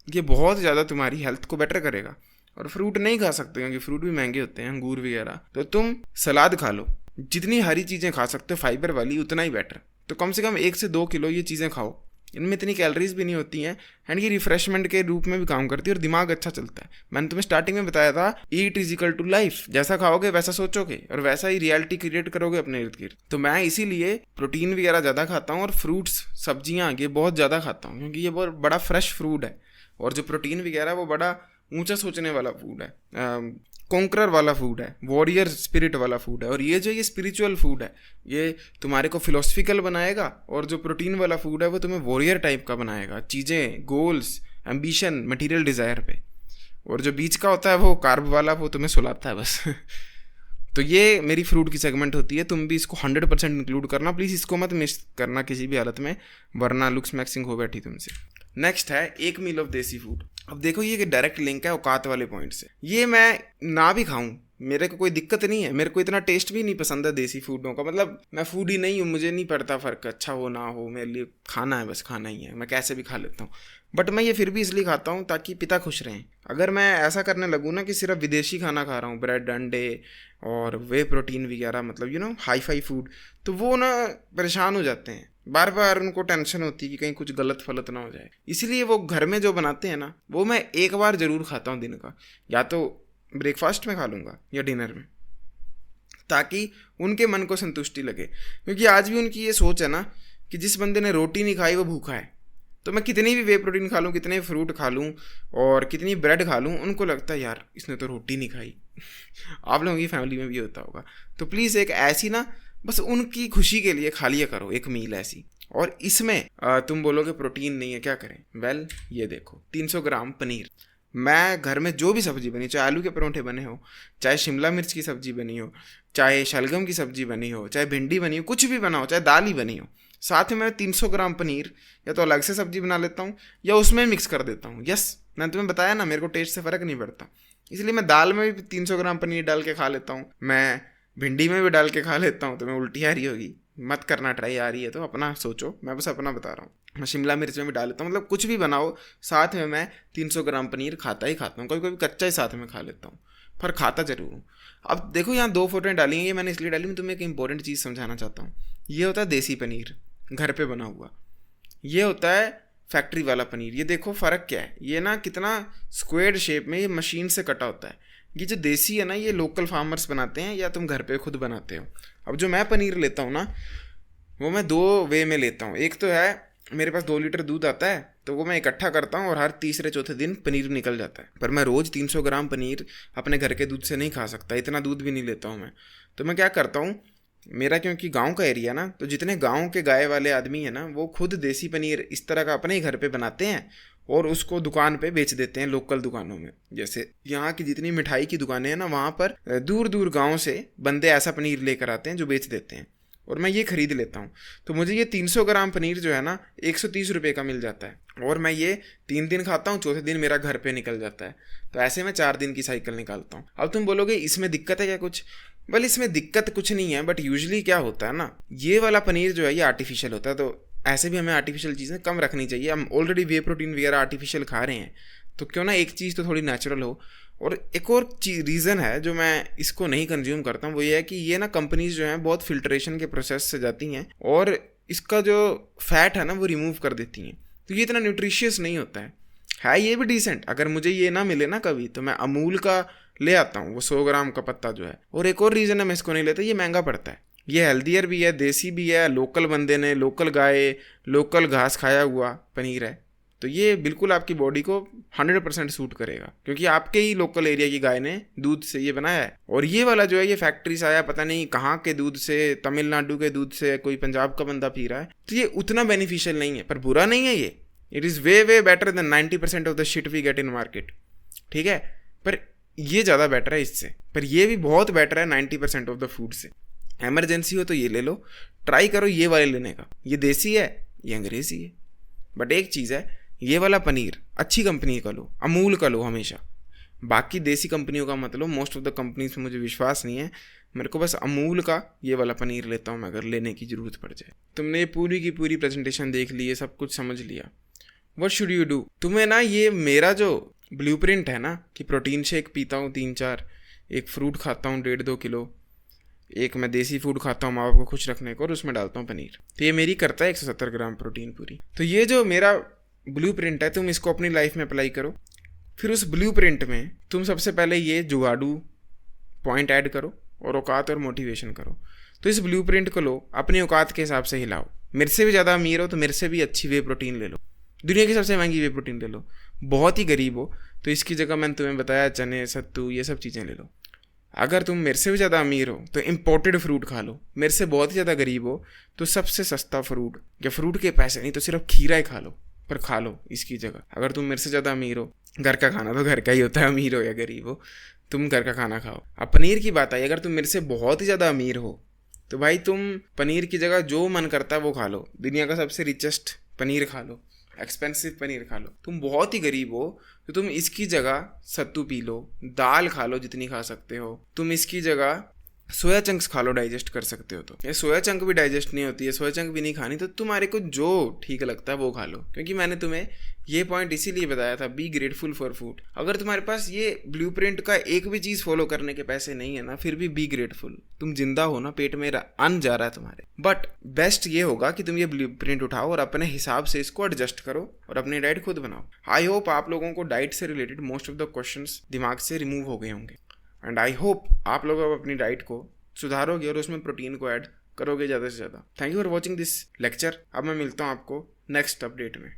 ये बहुत ज़्यादा तुम्हारी हेल्थ को बेटर करेगा। और फ्रूट नहीं खा सकते क्योंकि फ्रूट भी महंगे होते हैं, अंगूर वगैरह। तो तुम सलाद खा लो, जितनी हरी चीज़ें खा सकते हो फाइबर वाली, उतना ही बेटर। तो कम से कम 1 से 2 किलो ये चीज़ें खाओ। इनमें इतनी कैलोरीज भी नहीं होती हैं, एंड ये रिफ्रेशमेंट के रूप में भी काम करती है, और दिमाग अच्छा चलता है। मैंने तुम्हें स्टार्टिंग में बताया था, eat is equal to life. जैसा खाओगे वैसा सोचोगे, और वैसा ही रियलिटी क्रिएट करोगे अपने इर्द गिर्द। तो मैं इसीलिए प्रोटीन वगैरह ज़्यादा खाता हूँ, और फ्रूट्स, सब्जियाँ ये बहुत ज़्यादा खाता हूँ, क्योंकि ये बहुत बड़ा फ्रेश फूड है। और जो प्रोटीन वगैरह वो बड़ा ऊंचा सोचने वाला फूड है, कॉन्करर वाला फूड है, वॉरियर स्पिरिट वाला फूड है। और ये जो ये स्पिरिचुअल फूड है, ये तुम्हारे को फिलोसफिकल बनाएगा, और जो प्रोटीन वाला फूड है वो तुम्हें वॉरियर टाइप का बनाएगा, चीज़ें, गोल्स, एम्बिशन, मटेरियल डिज़ायर पे। और जो बीच का होता है वो कार्ब वाला, वो तुम्हें सुलाता है बस। तो ये मेरी फ्रूट की सेगमेंट होती है। तुम भी इसको 100% इंक्लूड करना प्लीज़, इसको मत मिस करना किसी भी हालत में, वरना लुक्स मैक्सिंग हो बैठी तुमसे। नेक्स्ट है 1 मील ऑफ देसी फूड। अब देखो, ये डायरेक्ट लिंक है औकात वाले पॉइंट से। ये मैं ना भी खाऊं, मेरे को कोई दिक्कत नहीं है, मेरे को इतना टेस्ट भी नहीं पसंद है देसी फूडों का। मतलब मैं फूड ही नहीं हूँ, मुझे नहीं पड़ता फ़र्क अच्छा हो ना हो, मेरे लिए खाना है, बस खाना ही है, मैं कैसे भी खा लेता हूँ। बट मैं ये फिर भी इसलिए खाता हूँ ताकि पिता खुश रहें। अगर मैं ऐसा करने लगूँ ना कि सिर्फ विदेशी खाना खा रहा हूँ, ब्रेड, अंडे और वे प्रोटीन वगैरह, मतलब हाई फाई फूड, तो वो ना परेशान हो जाते हैं, बार बार उनको टेंशन होती है कि कहीं कुछ गलत फलत ना हो जाए। इसलिए वो घर में जो बनाते हैं ना, वो मैं एक बार ज़रूर खाता हूँ दिन का, या तो ब्रेकफास्ट में खा लूँगा या डिनर में, ताकि उनके मन को संतुष्टि लगे। क्योंकि आज भी उनकी ये सोच है ना कि जिस बंदे ने रोटी नहीं खाई वो भूखा है। तो मैं कितनी भी वे प्रोटीन खा लूँ, कितने फ्रूट खा लूँ और कितनी ब्रेड खा लूँ, उनको लगता है यार इसने तो रोटी नहीं खाई। आप लोगों की फैमिली में भी होता होगा। तो प्लीज़ एक ऐसी ना, बस उनकी खुशी के लिए खा लिया करो एक मील ऐसी। और इसमें तुम बोलोगे प्रोटीन नहीं है, क्या करें? वेल, ये देखो 300 ग्राम पनीर। मैं घर में जो भी सब्जी बनी, चाहे आलू के परोठे बने हो, चाहे शिमला मिर्च की सब्जी बनी हो, चाहे शलगम की सब्जी बनी हो, चाहे भिंडी बनी हो, कुछ भी बना हो, चाहे दाल ही बनी हो, साथ में मैं 300 ग्राम पनीर या तो अलग से सब्जी बना लेता हूँ या उसमें मिक्स कर देता हूँ। यस, मैंने तुम्हें बताया ना, मेरे को टेस्ट से फ़र्क नहीं पड़ता, इसलिए मैं दाल में भी 300 ग्राम पनीर डाल के खा लेता हूँ, मैं भिंडी में भी डाल के खा लेता हूँ। तुम्हें उल्टी आ रही होगी, मत करना ट्राई, आ रही है तो अपना सोचो, मैं बस अपना बता रहा हूँ। मैं शिमला मिर्च में भी डाल लेता हूँ, मतलब कुछ भी बनाओ साथ में मैं 300 ग्राम पनीर खाता ही खाता हूँ। कभी कभी कच्चा ही साथ में खा लेता हूँ, पर खाता जरूर हूँ। अब देखो, यहाँ 2 फोटोएं डाली हैं, ये मैंने इसलिए डाली, मैं तुम्हें एक इंपॉर्टेंट चीज़ समझाना चाहता हूँ। ये होता है देसी पनीर, घर पे बना हुआ। ये होता है फैक्ट्री वाला पनीर। ये देखो फ़र्क क्या है, ये ना कितना स्क्वेयर शेप में, ये मशीन से कटा होता है। ये जो देसी है ना, ये लोकल फार्मर्स बनाते हैं या तुम घर पे खुद बनाते हो। अब जो मैं पनीर लेता हूँ ना, वो मैं 2 वे में लेता हूँ। एक तो है, मेरे पास 2 लीटर दूध आता है, तो वो मैं इकट्ठा करता हूँ और हर तीसरे चौथे दिन पनीर निकल जाता है। पर मैं रोज़ 300 ग्राम पनीर अपने घर के दूध से नहीं खा सकता, इतना दूध भी नहीं लेता हूँ मैं। तो मैं क्या करता हूँ, मेरा क्योंकि गांव का एरिया ना, तो जितने गांव के गाय वाले आदमी हैं ना, वो खुद देसी पनीर इस तरह का अपने ही घर पे बनाते हैं और उसको दुकान पे बेच देते हैं, लोकल दुकानों में। जैसे यहाँ की जितनी मिठाई की दुकानें हैं ना, वहाँ पर दूर दूर गाँव से बंदे ऐसा पनीर लेकर आते हैं जो बेच देते हैं, और मैं ये ख़रीद लेता हूँ। तो मुझे ये 300 ग्राम पनीर जो है ना 130 रुपये का मिल जाता है, और मैं ये 3 दिन खाता हूँ, चौथे दिन मेरा घर पे निकल जाता है। तो ऐसे मैं 4 दिन की साइकिल निकालता हूँ। अब तुम बोलोगे इसमें दिक्कत है क्या कुछ? वेल, इसमें दिक्कत कुछ नहीं है, बट यूजुअली क्या होता है ना, ये वाला पनीर जो है ये आर्टिफिशियल होता है। तो ऐसे भी हमें आर्टिफिशियल चीज़ें कम रखनी चाहिए। हम ऑलरेडी वे प्रोटीन वगैरह आर्टिफिशियल खा रहे हैं, तो क्यों ना एक चीज़ तो थोड़ी नेचुरल हो। और एक और रीज़न है जो मैं इसको नहीं कंज्यूम करता हूँ, वो ये है कि ये ना कंपनीज जो हैं बहुत फिल्ट्रेशन के प्रोसेस से जाती हैं और इसका जो फैट है ना वो रिमूव कर देती हैं। तो ये इतना न्यूट्रिशियस नहीं होता है। है ये भी डिसेंट। अगर मुझे ये ना मिले ना कभी तो मैं अमूल का ले आता हूँ, वो 100 ग्राम का पत्ता जो है। और एक और रीज़न है मैं इसको नहीं लेता, ये महंगा पड़ता है। ये हेल्दियर भी है, देसी भी है, लोकल बंदे ने लोकल गाय लोकल घास खाया हुआ पनीर है। तो ये बिल्कुल आपकी बॉडी को 100% सूट करेगा, क्योंकि आपके ही लोकल एरिया की गाय ने दूध से ये बनाया है। और ये वाला जो है ये फैक्ट्री से आया, पता नहीं कहाँ के दूध से, तमिलनाडु के दूध से कोई पंजाब का बंदा पी रहा है। तो ये उतना बेनिफिशियल नहीं है, पर बुरा नहीं है ये। It is way way better than 90% of the shit we get in market, ठीक है। पर ये ज़्यादा बेटर है इससे, पर ये भी बहुत बेटर है 90% ऑफ द फूड से। एमरजेंसी हो तो ये ले लो, ट्राई करो ये वाले लेने का। ये देसी है, ये अंग्रेज़ी है। बट एक चीज़ है, ये वाला पनीर अच्छी कंपनी का लो, अमूल का लो हमेशा। बाकी देसी कंपनियों का मत लो, मोस्ट ऑफ द कंपनीज में मुझे विश्वास नहीं है। मेरे को बस अमूल का ये वाला पनीर लेता हूँ मैं, अगर लेने की ज़रूरत पड़ जाए। तुमने ये पूरी की पूरी प्रेजेंटेशन देख ली है, सब कुछ समझ लिया। What should you do? तुम्हें ना ये मेरा जो ब्लूप्रिंट है ना कि प्रोटीन शेक पीता हूँ 3-4, एक फ्रूट खाता हूँ 1.5-2 किलो, एक मैं देसी फूड खाता हूँ माँ बाप को खुश रखने को, और उसमें डालता हूँ पनीर। तो ये मेरी करता है 170 ग्राम प्रोटीन पूरी। तो ये जो मेरा ब्लूप्रिंट है, तुम इसको अपनी लाइफ में अप्लाई करो। फिर उस ब्लूप्रिंट में तुम सबसे पहले ये जुगाड़ू पॉइंट ऐड करो और औकात और मोटिवेशन करो। तो इस ब्लूप्रिंट को लो, अपनी औकात के हिसाब से हिलाओ। मेरे से भी ज़्यादा अमीर हो तो मेरे से भी अच्छी वे प्रोटीन ले लो, दुनिया की सबसे महंगी वे प्रोटीन ले लो। बहुत ही गरीब हो तो इसकी जगह मैंने तुम्हें बताया चने, सत्तू, ये सब चीज़ें ले लो। अगर तुम मेरे से भी ज़्यादा अमीर हो तो इम्पोर्टेड फ्रूट खा लो। मेरे से बहुत ही ज़्यादा गरीब हो तो सबसे सस्ता फ्रूट, या फ्रूट के पैसे नहीं तो सिर्फ खीरा ही खा लो, पर खा लो इसकी जगह। अगर तुम मेरे से ज़्यादा अमीर हो, घर का खाना तो घर का ही होता है, अमीर हो या गरीब हो, तुम घर का खाना खाओ। अब पनीर की बात आई, अगर तुम मेरे से बहुत ही ज़्यादा अमीर हो तो भाई तुम पनीर की जगह जो मन करता है वो खा लो। दुनिया का सबसे रिचेस्ट पनीर खा लो, एक्सपेंसिव पनीर खा लो। तुम बहुत ही गरीब हो तो तुम इसकी जगह सत्तू पी लो, दाल खा लो जितनी खा सकते हो। तुम इसकी जगह सोया चंक्स खा लो, डाइजेस्ट कर सकते हो। तो ये सोया चंक भी डाइजेस्ट नहीं होती है, सोया चंक भी नहीं खानी, तो तुम्हारे को जो ठीक लगता है वो खा लो। क्योंकि मैंने तुम्हें ये पॉइंट इसीलिए बताया था, बी ग्रेटफुल फॉर फूड। अगर तुम्हारे पास ये ब्लूप्रिंट का एक भी चीज़ फॉलो करने के पैसे नहीं है ना, फिर भी बी ग्रेटफुल। तुम जिंदा हो ना, पेट में अन्न जा रहा है तुम्हारे। बट बेस्ट ये होगा कि तुम ये ब्लूप्रिंट उठाओ और अपने हिसाब से इसको एडजस्ट करो और अपनी डाइट खुद बनाओ। आई होप आप लोगों को डाइट से related most of the questions दिमाग से रिमूव हो गए होंगे। एंड आई होप आप लोग अब अपनी डाइट को सुधारोगे और उसमें प्रोटीन को ऐड करोगे ज़्यादा से ज़्यादा। Thank you for watching this lecture. अब मैं मिलता हूँ आपको नेक्स्ट अपडेट में।